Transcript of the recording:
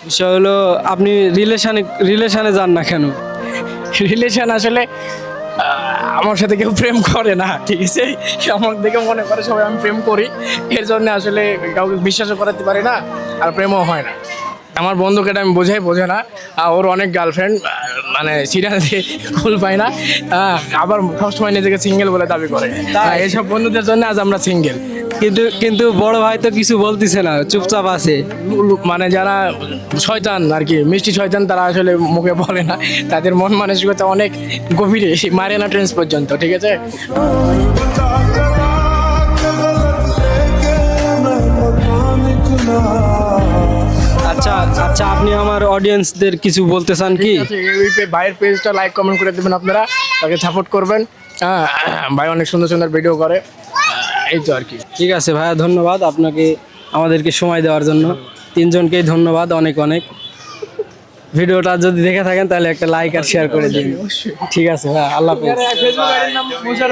বিষয় হলো আপনি রিলেশনে যান না কেন? রিলেশন আসলে আমার সাথে কেউ প্রেম করে না, ঠিক আছে? আমার দেখে মনে করে সবাই আমি প্রেম করি, এর জন্য আসলে কাউকে বিশ্বাসও করাতে পারি না, আর প্রেমও হয় না। আমার বন্ধুকে এটা আমি বোঝে না। ওর অনেক গার্লফ্রেন্ড, মানে সিরিয়াসলি কুল পায় না। আবার সবসময় নিজেকে সিঙ্গেল বলে দাবি করে। এইসব বন্ধুদের জন্য আজ আমরা সিঙ্গেল। কিন্তু কিন্তু বড় ভাই তো কিছু বলতেছে না, চুপচাপ আছে। মানে যারা শয়তান আর কি, মিষ্টি শয়তান, তারা আসলে মুখে বলে না, তাদের মন মানসিকতা অনেক গভীরে, মারিয়ানা ট্রেন্স পর্যন্ত, ঠিক আছে? আচ্ছা আচ্ছা, আপনি আমার অডিয়েন্সদের কিছু বলতে চান কি? ঠিক আছে, এই ভাইয়ের পেজটা লাইক কমেন্ট করে দেবেন আপনারা, তাকে সাপোর্ট করবেন। হ্যাঁ, ভাই অনেক সুন্দর সুন্দর ভিডিও করে, এই তো আর কি। ঠিক আছে ভাইয়া, ধন্যবাদ আপনাকে আমাদেরকে সময় দেওয়ার জন্য। তিনজনকেই ধন্যবাদ অনেক অনেক। ভিডিওটা যদি দেখে থাকেন তাহলে একটা লাইক আর শেয়ার করে দিন। ঠিক আছে ভাইয়া, আল্লাহ হাফেজ।